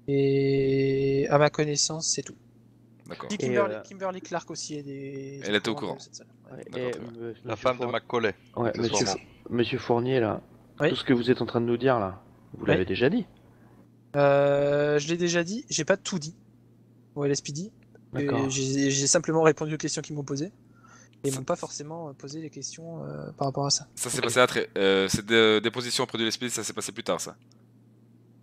Et à ma connaissance, c'est tout. D'accord. Et Kimberly Clark aussi Elle était au courant. de cette salle. Ouais. Ouais, D'accord, et, très bien. monsieur La femme de Fournier- Macaulay. Ouais, accessoirement. monsieur Fournier, là, Oui. tout ce que vous êtes en train de nous dire, là, vous Oui. l'avez déjà dit. Je l'ai déjà dit, j'ai pas tout dit au LSPD. D'accord. J'ai simplement répondu aux questions qu'ils m'ont posées. Et ils Ça- m'ont pas forcément posé les questions par rapport à ça. Ça s'est passé après. Cette déposition auprès de l'esprit, ça s'est passé plus tard, ça.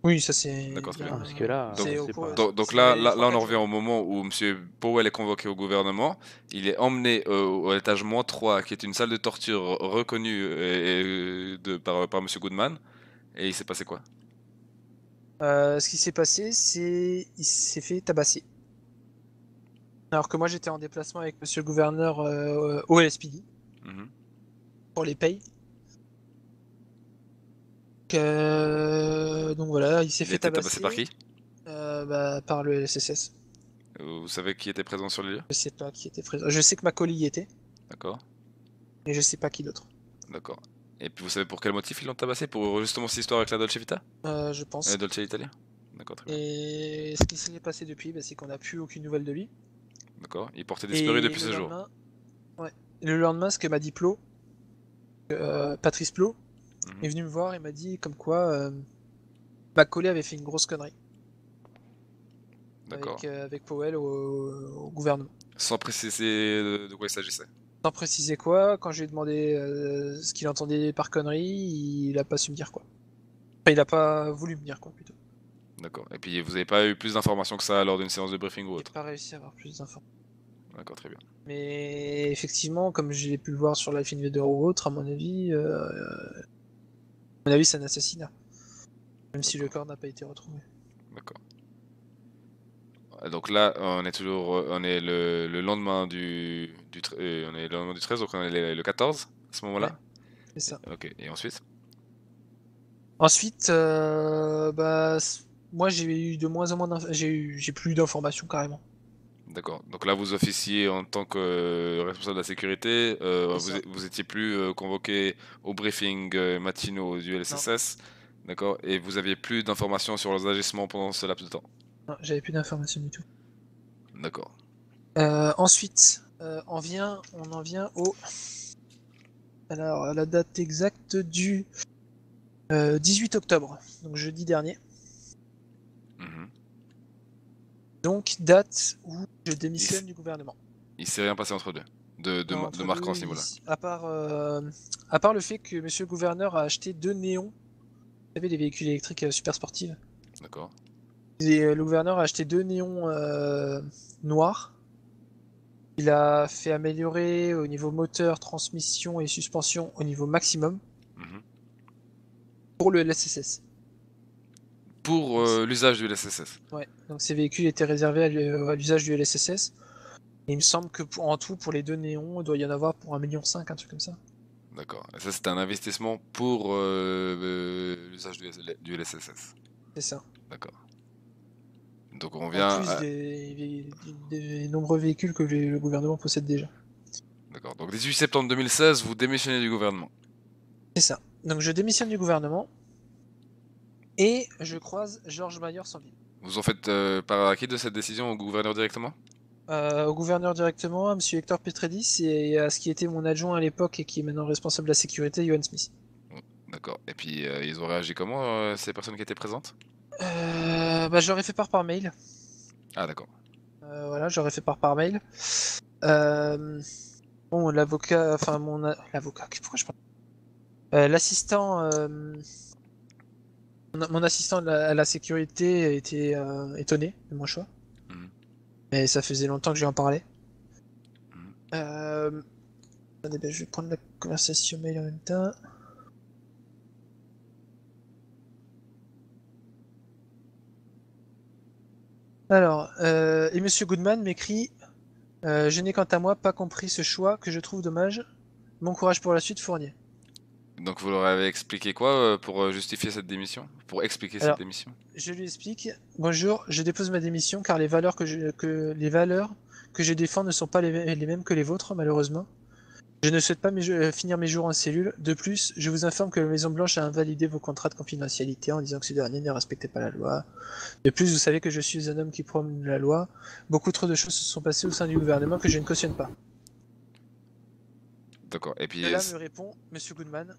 Oui, ça c'est. D'accord, très Ah, bien. parce que là, c'est c'est au cours- pas... Donc c'est là, les là, trois, là, on en quatre revient au moment où M. Powell est convoqué au gouvernement. Il est emmené à l'étage -3, qui est une salle de torture reconnue par M. Goodman. Et il s'est passé quoi? Ce qui s'est passé, c'est il s'est fait tabasser. Alors que moi j'étais en déplacement avec monsieur le gouverneur au LSPD Mhm. pour les payes. Donc voilà, il s'est Il a fait été tabassé tabasser. par qui? Par le LSSS. Vous savez qui était présent sur le lieu? Je sais pas qui était présent. Je sais que Macaulay y était, D'accord, mais je sais pas qui d'autre. d'accord. Et puis vous savez pour quel motif ils l'ont tabassé? Pour justement cette histoire avec la Dolce Vita? Je pense. Dolce Italia? D'accord, très bien. Et ce qui s'est passé depuis, c'est qu'on n'a plus aucune nouvelle de lui. D'accord. Il portait disparu Et depuis le ce jour. lendemain, ouais. Le lendemain, ce que m'a dit Plot, Patrice Plot, Mhm. est venu me voir et m'a dit comme quoi Macaulay avait fait une grosse connerie D'accord. avec Powell au gouvernement. Sans préciser de quoi il s'agissait. Sans préciser quoi, quand je lui ai demandé ce qu'il entendait par connerie, il a pas su me dire quoi. Enfin, il a pas voulu me dire quoi plutôt. D'accord. Et puis vous n'avez pas eu plus d'informations que ça lors d'une séance de briefing ou J'ai autre? pas réussi à avoir plus d'infos. D'accord, très bien. Mais effectivement, comme j'ai pu le voir sur Life Invader ou autre, à mon avis, c'est un assassinat. Même si le corps n'a pas été retrouvé. D'accord. Donc là, on est toujours, on est le lendemain on est le lendemain du 13, donc on est le 14 à ce moment-là. C'est ça. Ok. Et ensuite? Ensuite, moi j'ai eu de moins en moins j'ai plus d'informations carrément. D'accord. Donc là, vous officiez en tant que responsable de la sécurité. C'est ça. Vous étiez plus convoqué au briefing matinaux du LSSS. D'accord. Et vous aviez plus d'informations sur leurs agissements pendant ce laps de temps. Non, j'avais plus d'informations du tout. D'accord. Ensuite, on en vient au. Alors, à la date exacte du 18 octobre, donc jeudi dernier. Mhm. Donc, date où je démissionne du gouvernement. Il s'est rien passé entre deux, de Entre marquant à deux, ce niveau-là. à part le fait que monsieur le gouverneur a acheté 2 néons, vous savez, les véhicules électriques super sportifs. D'accord. Et le gouverneur a acheté 2 néons noirs. Il a fait améliorer au niveau moteur, transmission et suspension au niveau maximum Mhm. pour le LSSS. Pour l'usage du LSSS. Ouais, donc ces véhicules étaient réservés à l'usage du LSSS. Et il me semble que en tout, pour les 2 néons, il doit y en avoir pour 1,5 million, un truc comme ça. D'accord. Et ça, c'était un investissement pour l'usage du LSSS. C'est ça. D'accord. Donc on En vient. plus des nombreux véhicules que le gouvernement possède déjà. D'accord. Donc 18 septembre 2016, vous démissionnez du gouvernement. C'est ça. Donc je démissionne du gouvernement et je croise Georges Mayer sans ville. Vous en faites part à qui de cette décision? Au gouverneur directement? Au gouverneur directement, à M. Hector Petredis et à ce qui était mon adjoint à l'époque et qui est maintenant responsable de la sécurité, Johan Smith. D'accord. Et puis ils ont réagi comment, ces personnes qui étaient présentes? Je leur ai fait part par mail. Ah d'accord. Voilà, j'aurais fait part par mail. Bon, l'avocat, enfin l'avocat, pourquoi je parle l'assistant, mon assistant à la sécurité était étonné de mon choix. Mhm. Mais ça faisait longtemps que je lui en parlais. Mhm. Attendez, je vais prendre la conversation mail en même temps. Alors, et Monsieur Goodman m'écrit je n'ai quant à moi pas compris ce choix que je trouve dommage. Bon courage pour la suite, Fournier. Donc vous leur avez expliqué quoi pour justifier cette démission? Pour expliquer Alors, cette démission? Je lui explique bonjour, je dépose ma démission car les valeurs que je défends ne sont pas les mêmes que les vôtres, malheureusement. Je ne souhaite pas finir mes jours en cellule. De plus, je vous informe que la Maison Blanche a invalidé vos contrats de confidentialité en disant que ce dernier ne respectait pas la loi. De plus, vous savez que je suis un homme qui prône la loi. Beaucoup trop de choses se sont passées au sein du gouvernement que je ne cautionne pas. D'accord. Et puis, Et là me répond Monsieur Goodman.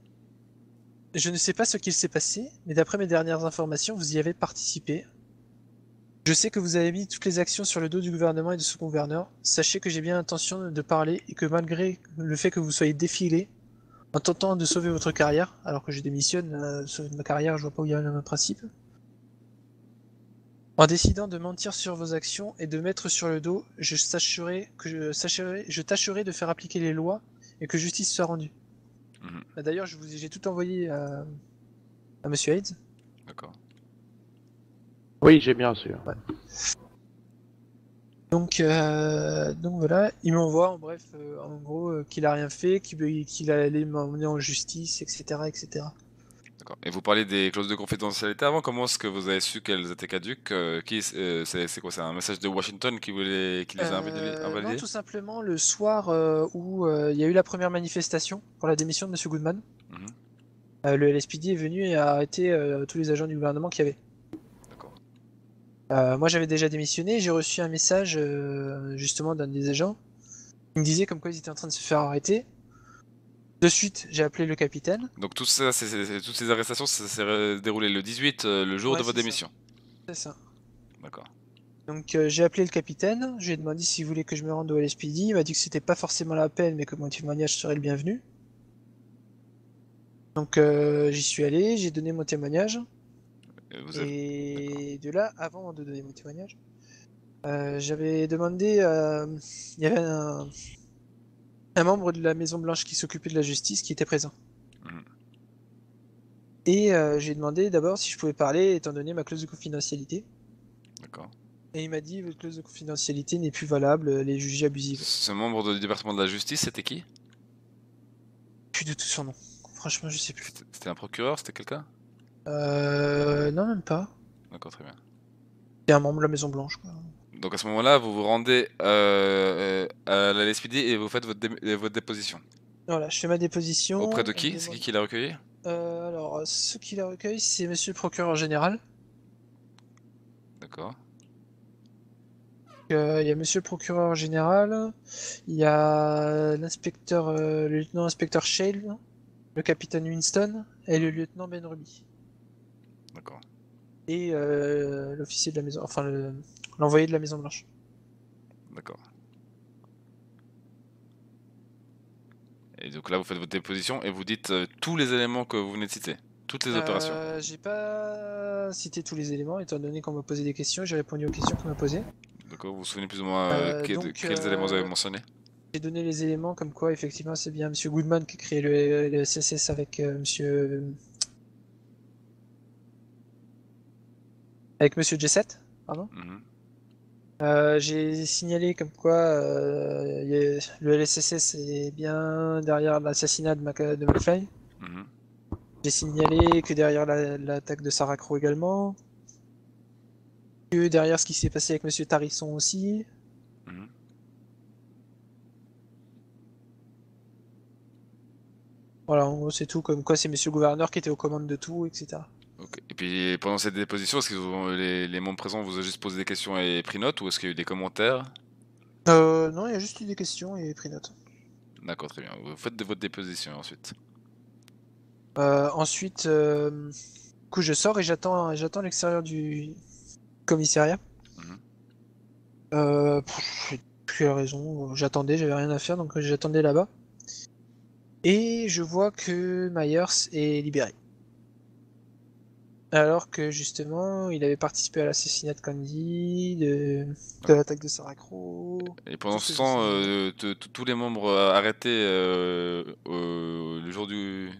Je ne sais pas ce qu'il s'est passé, mais d'après mes dernières informations, vous y avez participé. Je sais que vous avez mis toutes les actions sur le dos du gouvernement et de son gouverneur. Sachez que j'ai bien l'intention de parler et que malgré le fait que vous soyez défilé, en tentant de sauver votre carrière, alors que je démissionne, sauver ma carrière, je vois pas où il y a le même principe. En décidant de mentir sur vos actions et de mettre sur le dos, je tâcherai de faire appliquer les lois et que justice soit rendue. D'ailleurs, j'ai tout envoyé à Monsieur Hayes. d'accord. Oui, j'ai bien reçu. Ouais. Donc voilà, il m'envoie en bref, en gros, qu'il a rien fait, qu'il allait m'emmener en justice, etc., etc. D'accord. Et vous parlez des clauses de confidentialité avant. Comment est-ce que vous avez su qu'elles étaient caduques? C'est quoi? C'est un message de Washington qui les a Non, invalidées? tout simplement le soir où il y a eu la première manifestation pour la démission de Monsieur Goodman, Mhm. le LSPD est venu et a arrêté tous les agents du gouvernement qu'il y avait. D'accord. Moi j'avais déjà démissionné, j'ai reçu un message justement d'un des agents. Il me disait comme quoi ils étaient en train de se faire arrêter. De suite, j'ai appelé le capitaine. Donc tout ça, toutes ces arrestations, ça s'est déroulé le 18, le jour Ouais, de votre c'est ça. démission. C'est ça. D'accord. Donc j'ai appelé le capitaine, je lui ai demandé s'il voulait que je me rende au LSPD, il m'a dit que c'était pas forcément la peine, mais que mon témoignage serait le bienvenu. Donc j'y suis allé, j'ai donné mon témoignage, Et D'accord. et de là, avant de donner mon témoignage, j'avais demandé, il y avait un membre de la Maison Blanche qui s'occupait de la justice qui était présent. Mhm. Et j'ai demandé d'abord si je pouvais parler, étant donné ma clause de confidentialité. D'accord. Et il m'a dit votre clause de confidentialité n'est plus valable, elle est jugée abusive. Ce membre du département de la justice, c'était qui? Plus du tout son nom. Franchement, je sais plus. C'était un procureur? C'était quelqu'un? Non, même pas. D'accord, très bien. C'est un membre de la Maison Blanche, quoi. Donc à ce moment-là, vous vous rendez à la LSPD et vous faites votre déposition. Voilà, je fais ma déposition. Auprès de on me qui? C'est demande- qui l'a recueilli? Alors, ceux qui la recueillent, c'est Monsieur le procureur général. D'accord. Il y a Monsieur le procureur général, il y a l'inspecteur, le lieutenant-inspecteur Shale, le capitaine Winston et le lieutenant Ben Ruby. D'accord. Et l'officier de la maison, enfin l'envoyé de la Maison Blanche. D'accord. Et donc là, vous faites votre déposition et vous dites tous les éléments que vous venez de citer. Toutes les opérations. J'ai pas cité tous les éléments, étant donné qu'on m'a posé des questions, j'ai répondu aux questions qu'on m'a posées. D'accord. Vous vous souvenez plus ou moins de quels éléments vous avez mentionnés? J'ai donné les éléments comme quoi, effectivement, c'est bien Monsieur Goodman qui a créé le SSS avec Monsieur J7, pardon. Mhm. J'ai signalé comme quoi le LSSS est bien derrière l'assassinat de McFly. Mhm. J'ai signalé que derrière l'attaque de Sarah Crow également. Que derrière ce qui s'est passé avec Monsieur Tarisson aussi. Mhm. Voilà, en gros, c'est tout. Comme quoi, c'est Monsieur le Gouverneur qui était aux commandes de tout, etc. Ok. Et puis pendant cette déposition, est-ce que les membres présents vous ont juste posé des questions et pris note ou est-ce qu'il y a eu des commentaires? Non, il y a juste eu des questions et pris note. D'accord, très bien. Vous faites de votre déposition ensuite. Ensuite, du coup, je sors et j'attends à l'extérieur du commissariat. Mhm. Je sais plus quelle raison. J'attendais, j'avais rien à faire, donc j'attendais là-bas. Et je vois que Myers est libéré. Alors que justement, il avait participé à l'assassinat de Candy, de l'attaque de Sarah Crow. Et pendant tous ce ces temps, enseignements. tous les membres arrêtés le jour ce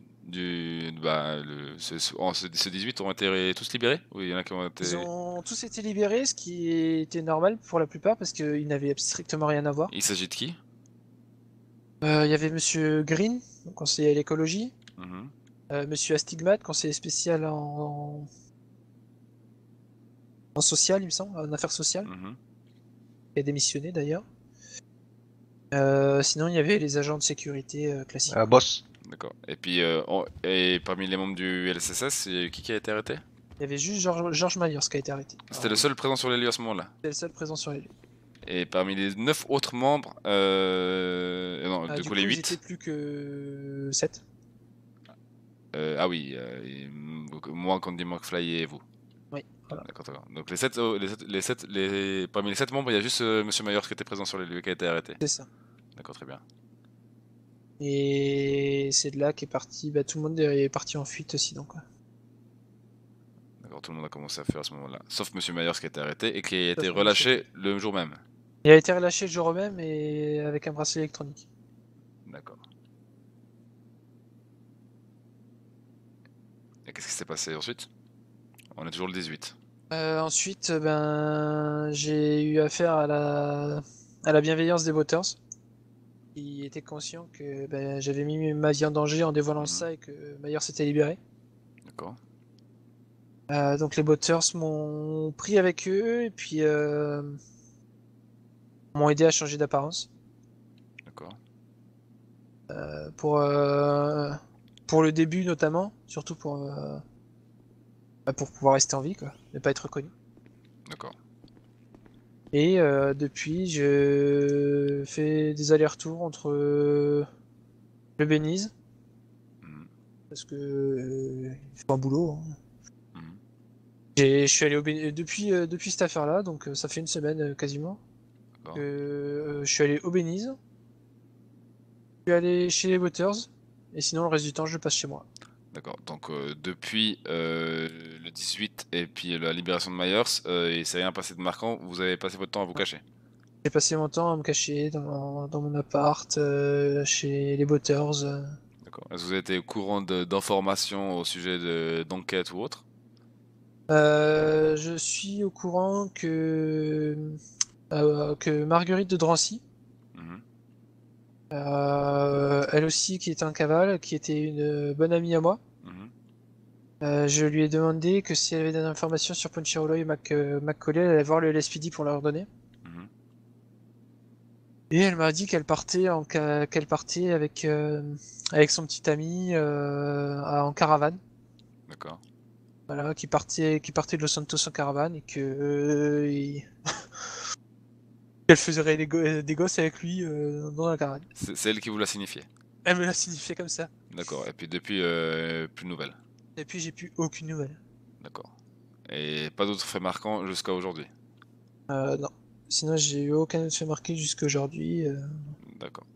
18 ont été tous libérés? Oui, il y en a qui ont été. Ils ont tous été libérés, ce qui était normal pour la plupart parce qu'ils n'avaient strictement rien à voir. Il s'agit de qui? Il y avait Monsieur Green, conseiller à l'écologie, Mhm. Monsieur Astigmat, conseiller spécial en social, il me semble, en affaires sociales, Mhm. qui a démissionné d'ailleurs. Sinon, il y avait les agents de sécurité classiques. Boss. D'accord. Et puis, et parmi les membres du LSSS, c'est qui a été arrêté? Il y avait juste George Myers qui a été arrêté. C'était le seul présent sur les lieux à ce moment-là. C'était le seul présent sur les lieux. Et parmi les 9 autres membres, non, du coup les ils 8. étaient plus que 7. Ah oui, moi, Candy McFly et vous. Oui, voilà. D'accord, d'accord. Donc parmi les 7 membres, il y a juste Monsieur Myers qui était présent sur les lieux qui a été arrêté. C'est ça. D'accord, très bien. Et c'est de là qu'est parti. Tout le monde est parti en fuite sinon quoi. D'accord, tout le monde a commencé à faire à ce moment-là. Sauf Monsieur Myers qui a été arrêté et qui a été Sauf relâché le jour même. Il a été relâché le jour même et avec un bracelet électronique. D'accord. Et qu'est-ce qui s'est passé ensuite? On est toujours le 18. Ensuite, j'ai eu affaire à la bienveillance des voters, qui étaient conscients que j'avais mis ma vie en danger en dévoilant ça et que Myers s'était libéré. D'accord. Donc les voters m'ont pris avec eux et puis m'ont aidé à changer d'apparence D'accord. pour le début notamment, surtout pour pouvoir rester en vie quoi, ne pas être reconnu. D'accord. Et depuis, je fais des allers-retours entre le Belize, Mhm. parce que il faut un boulot. Hein. Mhm. Je suis allé au depuis cette affaire-là, donc ça fait une semaine quasiment. D'accord. Je suis allé au Belize, je suis allé chez les Waters, et sinon le reste du temps je passe chez moi. D'accord. Donc depuis le 18 et puis la libération de Myers, il s'est rien passé de marquant. Vous avez passé votre temps à vous cacher. J'ai passé mon temps à me cacher dans mon appart, chez les Waters. D'accord. Est-ce que vous avez été au courant d'informations au sujet d'enquête ou autre? Je suis au courant que Marguerite de Drancy, Mhm. elle aussi qui était en cavale, qui était une bonne amie à moi. Mhm. Je lui ai demandé que si elle avait des informations sur Ponchirolo et McCauley, elle allait voir le LSPD pour leur donner. Mhm. Et elle m'a dit qu'elle partait avec son petit ami en caravane. D'accord. Voilà, qui partait de Los Santos en caravane et que qu'elle faisait des gosses avec lui dans la caravane. C'est elle qui vous l'a signifié. Elle me l'a signifié comme ça. D'accord. Et puis depuis, plus de nouvelles. Et puis j'ai plus aucune nouvelle. D'accord. Et pas d'autres faits marquants jusqu'à aujourd'hui. Non. Sinon j'ai eu aucun autre fait marqué jusqu'à aujourd'hui. D'accord.